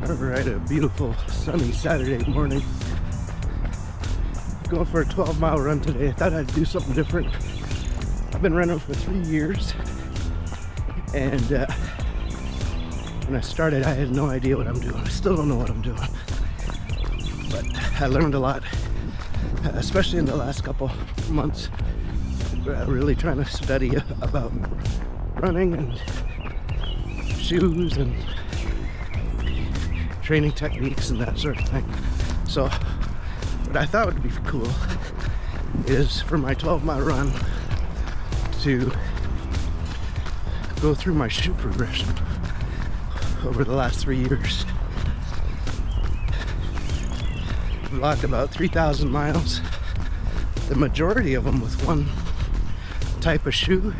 Alright, a beautiful sunny Saturday morning. Going for a 12-mile run today. I thought I'd do something different. I've been running for 3 years, and when I started I had no idea what I'm doing. I still don't know what I'm doing, but I learned a lot, especially in the last couple months, really trying to study about running and shoes and training techniques and that sort of thing. So what I thought would be cool is for my 12-mile run to go through my shoe progression over the last 3 years. I've logged about 3,000 miles, the majority of them with one type of shoe.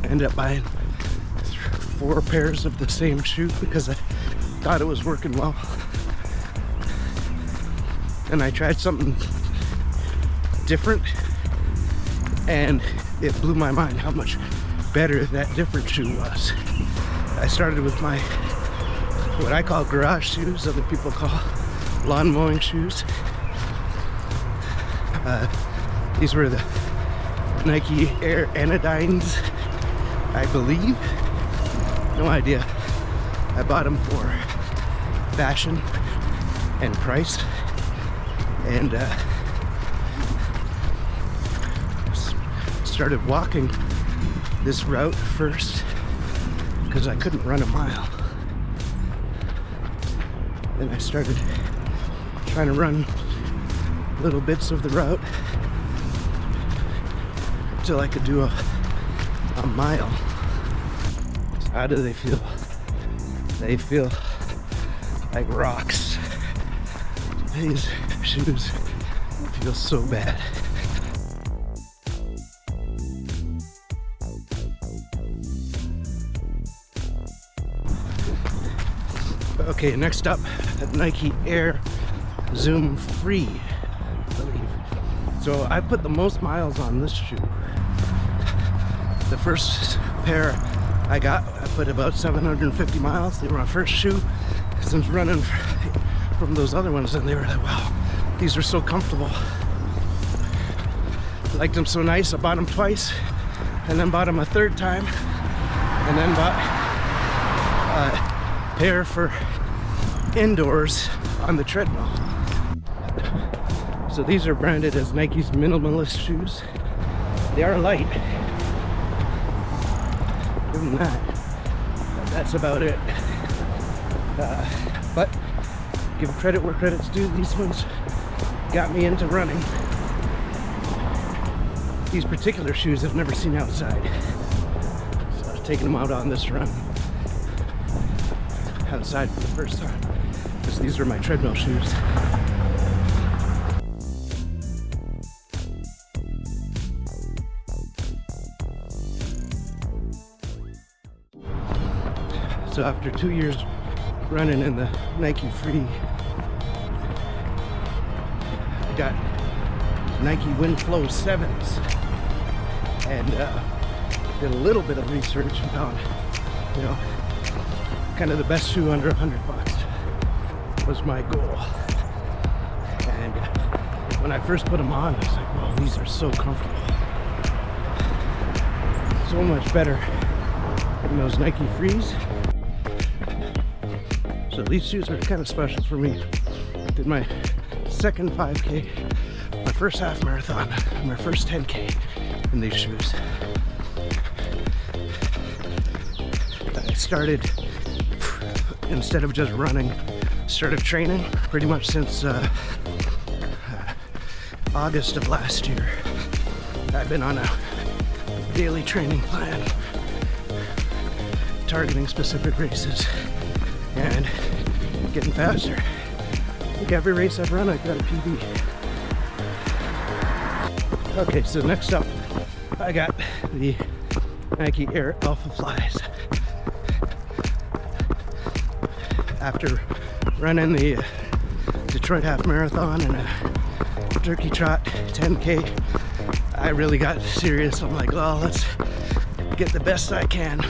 I ended up buying 4 pairs of the same shoe because I thought it was working well. And I tried something different, and it blew my mind how much better that different shoe was. I started with my, what I call garage shoes, other people call lawn mowing shoes. These were the Nike Air Anodynes, I believe. No idea. I bought them for fashion and price, and started walking this route first because I couldn't run a mile. Then I started trying to run little bits of the route until I could do a mile. How do they feel? They feel like rocks. These shoes feel so bad. Okay, next up, Nike Air Zoom Free, I believe. So I put the most miles on this shoe. The first pair I got, I put about 750 miles. They were my first shoe since running from those other ones, and they were like, wow, these are so comfortable. I liked them so nice, I bought them twice, and then bought them a third time, and then bought a pair for indoors on the treadmill. So these are branded as Nike's minimalist shoes. They are light. Give them that. That's about it. But give credit where credit's due. These ones got me into running. These particular shoes I've never seen outside, so I was taking them out on this run outside for the first time, because these are my treadmill shoes. So after 2 years running in the Nike Free, I got Nike Winflo 7s, and did a little bit of research and found, you know, kind of the best shoe under $100 was my goal. And when I first put them on, I was like, wow, these are so comfortable. So much better than those Nike Frees. So these shoes are kind of special for me. I did my second 5K, my first half marathon, my first 10K in these shoes. I started, instead of just running, started training pretty much since August of last year. I've been on a daily training plan, targeting specific races and getting faster. I think every race I've run, I've got a PB. Okay, so next up, I got the Nike Air Alphaflys. After running the Detroit half marathon and a turkey trot 10K, I really got serious. I'm like, well, let's get the best I can.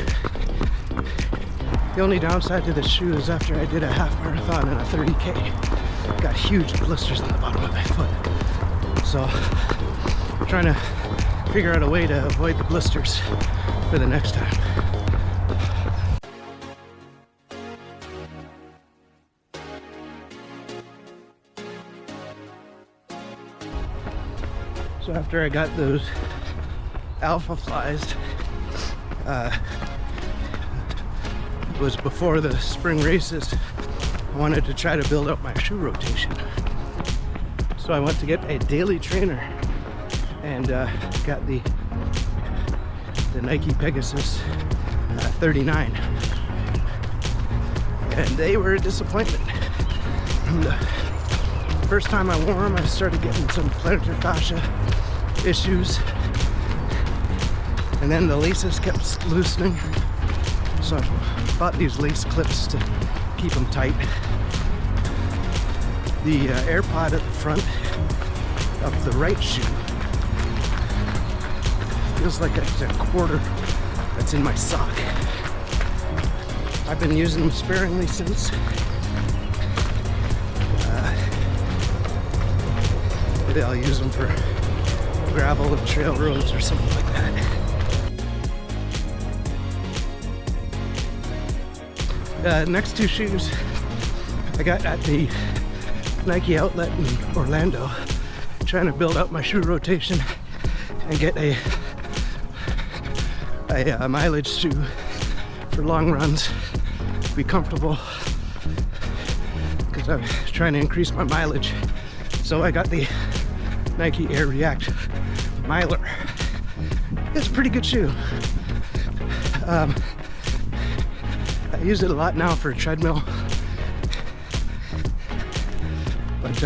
The only downside to this shoe is after I did a half marathon and a 30K, got huge blisters on the bottom of my foot. So I'm trying to figure out a way to avoid the blisters for the next time. So after I got those Alphaflys, it was before the spring races, I wanted to try to build up my shoe rotation. So I went to get a daily trainer and got the Nike Pegasus 39. And they were a disappointment. The first time I wore them, I started getting some plantar fascia issues, and then the laces kept loosening, so I bought these lace clips to keep them tight. The AirPod at the front of the right shoe feels like it's a quarter that's in my sock. I've been using them sparingly since. Maybe I'll use them for gravel and trail roads or something like that. Next two shoes I got at the Nike outlet in Orlando, trying to build up my shoe rotation and get a mileage shoe for long runs, be comfortable, because I'm trying to increase my mileage. So I got the Nike Air React Miler. It's a pretty good shoe. I use it a lot now for a treadmill, but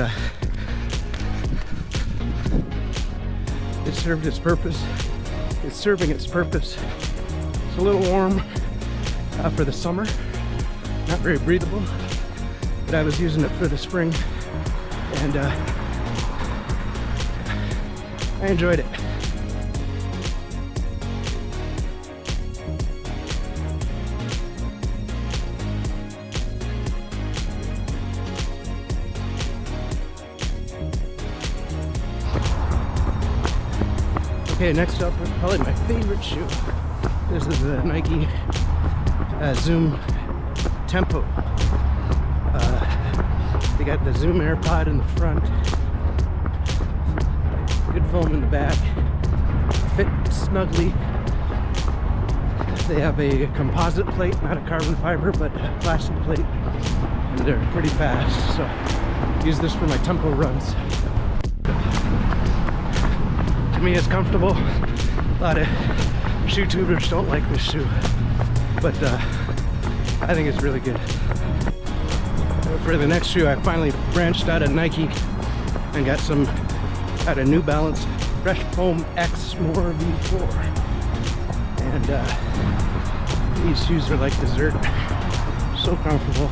it served its purpose. It's serving its purpose. It's a little warm for the summer, not very breathable, but I was using it for the spring, and I enjoyed it. Okay, next up, probably my favorite shoe. This is the Nike Zoom Tempo. They got the Zoom AirPod in the front, good foam in the back, fit snugly. They have a composite plate, not a carbon fiber, but a plastic plate, and they're pretty fast, so I use this for my tempo runs. To me, it's comfortable. A lot of shoe tubers don't like this shoe, but I think it's really good. For the next shoe, I finally branched out of Nike and got some out of New Balance Fresh FoamX More V4. And these shoes are like dessert. So comfortable.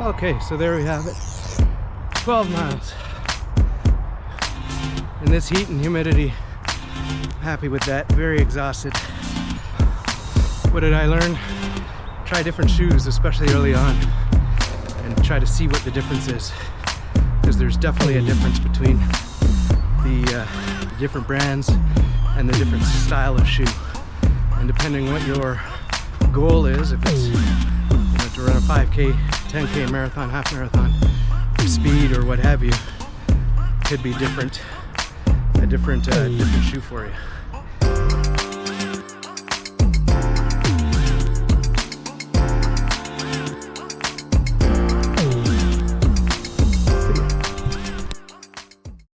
Okay, so there we have it. 12 miles. In this heat and humidity, happy with that. Very exhausted. What did I learn? Try different shoes, especially early on, and try to see what the difference is. Because there's definitely a difference between the different brands and the different style of shoe. And depending what your goal is, if it's to run a 5K, 10K marathon, half marathon, speed or what have you, could be different. A different shoe for you.